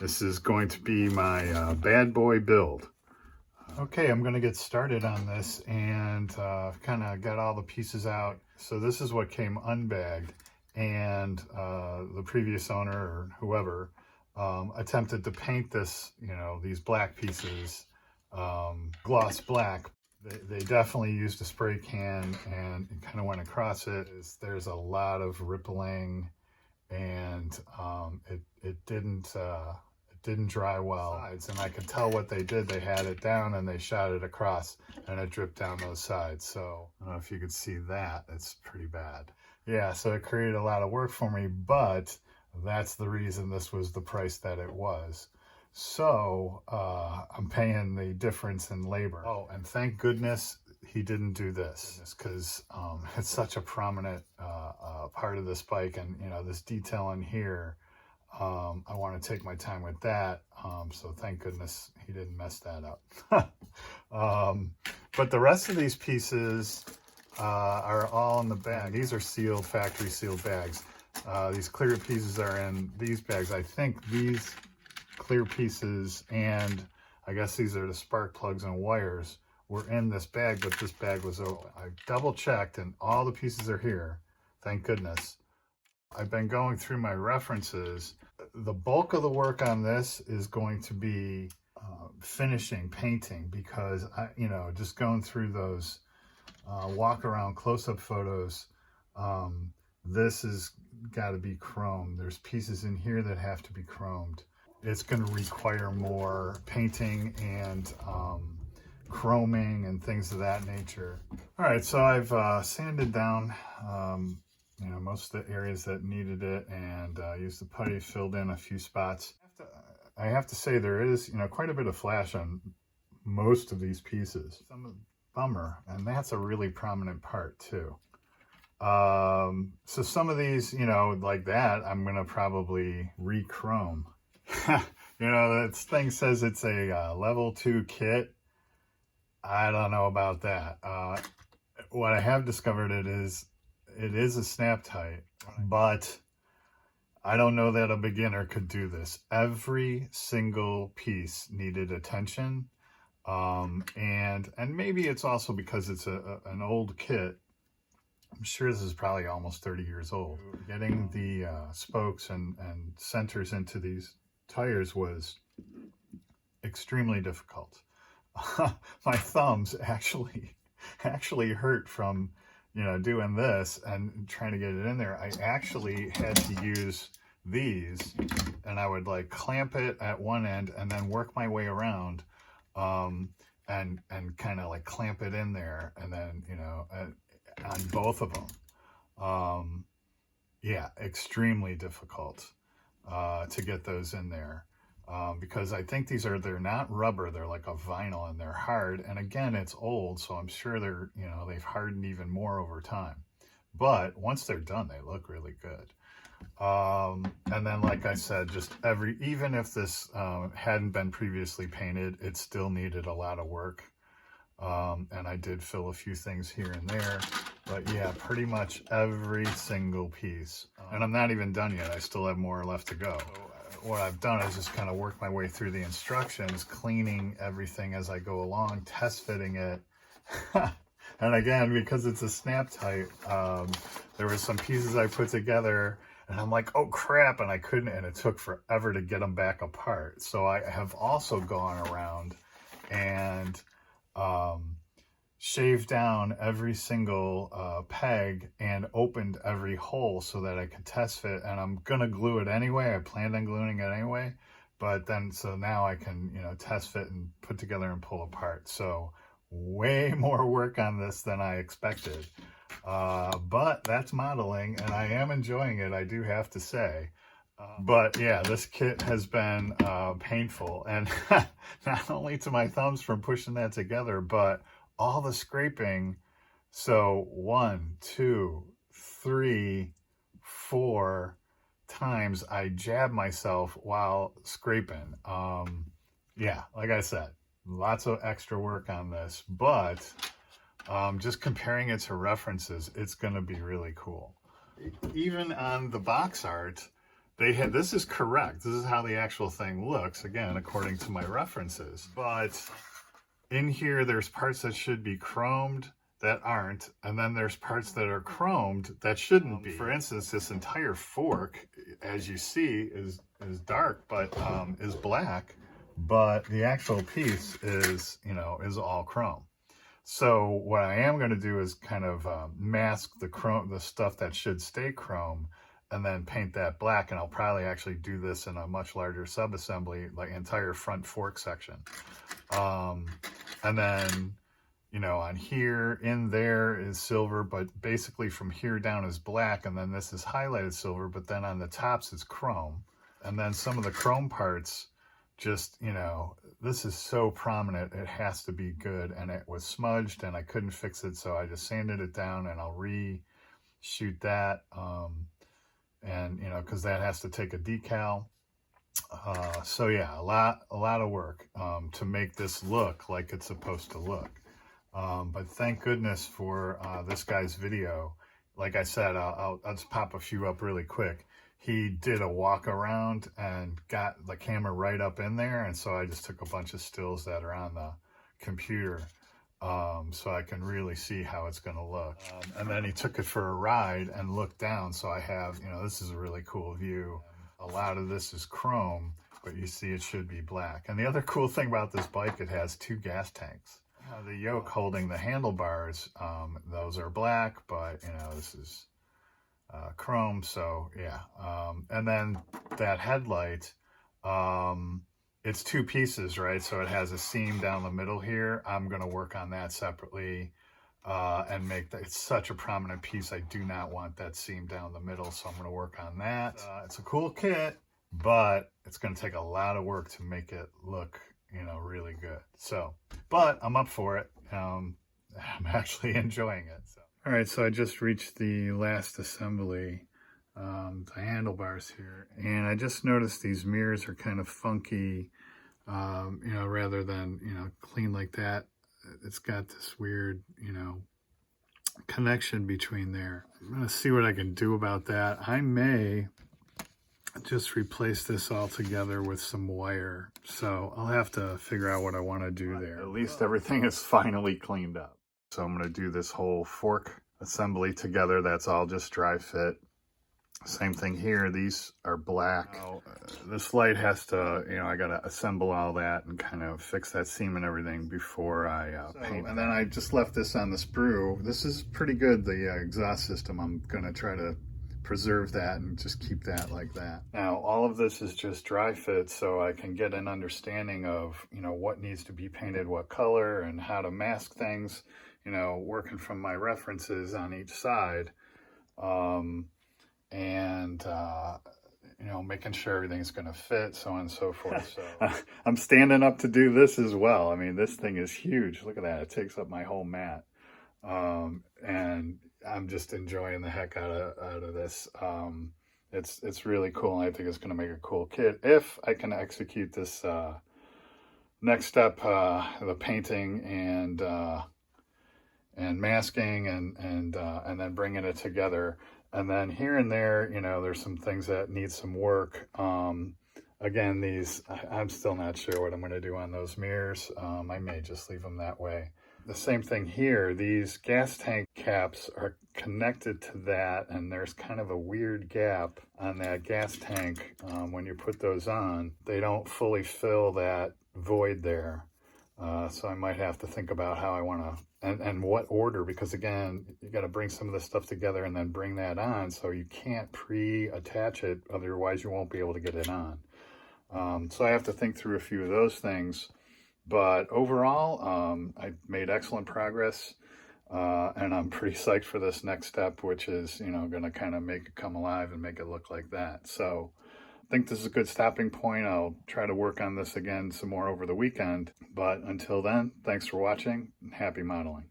This is going to be my Bad Boy build. Okay, I'm going to get started on this and kind of get all the pieces out. So this is what came unbagged, and the previous owner or whoever attempted to paint this, these black pieces gloss black. They definitely used a spray can and kind of went across it. There's a lot of rippling, and it didn't dry well, and I could tell what they did. They had it down and they shot it across, and it dripped down those sides. So I don't know if you could see that. It's pretty bad. Yeah, so it created a lot of work for me, but that's the reason this was the price that it was. So I'm paying the difference in labor. Oh, and thank goodness he didn't do this, because it's such a prominent part of this bike, and this detail in here, I want to take my time with that. So thank goodness he didn't mess that up. But the rest of these pieces are all in the bag. These are sealed, factory sealed bags. These clear pieces are in these bags. I think these clear pieces, and I guess these are the spark plugs and wires, were in this bag, but this bag was open. I double checked and all the pieces are here. Thank goodness. I've been going through my references. The bulk of the work on this is going to be finishing, painting, because just going through those walk around close-up photos, this has got to be chromed. There's pieces in here that have to be chromed. It's going to require more painting and chroming and things of that nature. All right, so I've sanded down most of the areas that needed it, and used the putty, filled in a few spots. I have to say there is quite a bit of flash on most of these pieces. Bummer, and that's a really prominent part too. So some of these, like that, I'm gonna probably re-chrome. That thing says it's a level 2 kit. I don't know about that. What I have discovered it is a snap tight, but I don't know that a beginner could do this. Every single piece needed attention, and maybe it's also because it's an old kit. I'm sure this is probably almost 30 years old. Getting the spokes and centers into these tires was extremely difficult. My thumbs actually hurt from doing this and trying to get it in there. I actually had to use these, and I would like clamp it at one end and then work my way around, and kind of like clamp it in there, and then on both of them. Yeah, extremely difficult to get those in there, because I think they're not rubber, they're like a vinyl, and they're hard, and again, it's old, so I'm sure they're they've hardened even more over time. But once they're done, they look really good. And then, like I said, just even if this hadn't been previously painted, it still needed a lot of work. And I did fill a few things here and there, but yeah, pretty much every single piece. And I'm not even done yet. I still have more left to go. What I've done is just kind of work my way through the instructions, cleaning everything as I go along, test fitting it. And again, because it's a snap tight, there were some pieces I put together and I'm like, oh crap, and I couldn't, and it took forever to get them back apart. So I have also gone around and shaved down every single peg and opened every hole so that I could test fit, and I'm gonna glue it anyway. I planned on gluing it anyway, but then so now I can test fit and put together and pull apart. So way more work on this than I expected, but that's modeling, and I am enjoying it, I do have to say. But yeah, this kit has been painful, and not only to my thumbs from pushing that together, but all the scraping. So 1, 2, 3, 4 times I jabbed myself while scraping. Yeah, like I said, lots of extra work on this, but just comparing it to references, it's going to be really cool. Even on the box art, this is correct. This is how the actual thing looks, again, according to my references. But in here, there's parts that should be chromed that aren't, and then there's parts that are chromed that shouldn't be. For instance, this entire fork, as you see, is dark, but is black, but the actual piece is, is all chrome. So what I am going to do is kind of mask the stuff that should stay chrome, and then paint that black. And I'll probably actually do this in a much larger sub-assembly, like entire front fork section. And then, on here, in there is silver, but basically from here down is black. And then this is highlighted silver, but then on the tops it's chrome. And then some of the chrome parts, just, this is so prominent, it has to be good. And it was smudged and I couldn't fix it. So I just sanded it down, and I'll reshoot that. And, because that has to take a decal. So yeah, a lot of work to make this look like it's supposed to look. But thank goodness for this guy's video. Like I said, I'll just pop a few up really quick. He did a walk around and got the camera right up in there. And so I just took a bunch of stills that are on the computer so I can really see how it's going to look. And then he took it for a ride and looked down. So I have, this is a really cool view. A lot of this is chrome, but you see it should be black. And the other cool thing about this bike, it has 2 gas tanks. The yoke holding the handlebars, those are black, but this is chrome. So yeah. And then that headlight, it's 2 pieces, right? So it has a seam down the middle here. I'm going to work on that separately and make that. It's such a prominent piece. I do not want that seam down the middle, so I'm going to work on that. It's a cool kit, but it's going to take a lot of work to make it look, really good. So, but I'm up for it. I'm actually enjoying it. So. All right, so I just reached the last assembly. The handlebars here, and I just noticed these mirrors are kind of funky, rather than clean like that. It's got this weird connection between there. I'm gonna see what I can do about that. I may just replace this all together with some wire, so I'll have to figure out what I want to do there. At least everything is finally cleaned up. So I'm gonna do this whole fork assembly together. That's all just dry fit. Same thing here. These are black. Now, this light has to, I got to assemble all that and kind of fix that seam and everything before I paint. And then I just left this on the sprue. This is pretty good, the exhaust system. I'm going to try to preserve that and just keep that like that. Now, all of this is just dry fit, so I can get an understanding of, what needs to be painted, what color, and how to mask things, working from my references on each side. And making sure everything's going to fit, so on and so forth. So I'm standing up to do this as well. I mean, this thing is huge. Look at that. It takes up my whole mat. And I'm just enjoying the heck out of this. It's really cool, and I think it's going to make a cool kit if I can execute this next step, the painting and masking and then bringing it together. And then here and there, there's some things that need some work. Again, these, I'm still not sure what I'm going to do on those mirrors. I may just leave them that way. The same thing here, these gas tank caps are connected to that, and there's kind of a weird gap on that gas tank. When you put those on, they don't fully fill that void there. So I might have to think about how I want to, and what order, because again, you got to bring some of this stuff together and then bring that on. So you can't pre-attach it, otherwise you won't be able to get it on. So I have to think through a few of those things. But overall, I made excellent progress, and I'm pretty psyched for this next step, which is, going to kind of make it come alive and make it look like that. So I think this is a good stopping point. I'll try to work on this again some more over the weekend. But until then, thanks for watching and happy modeling.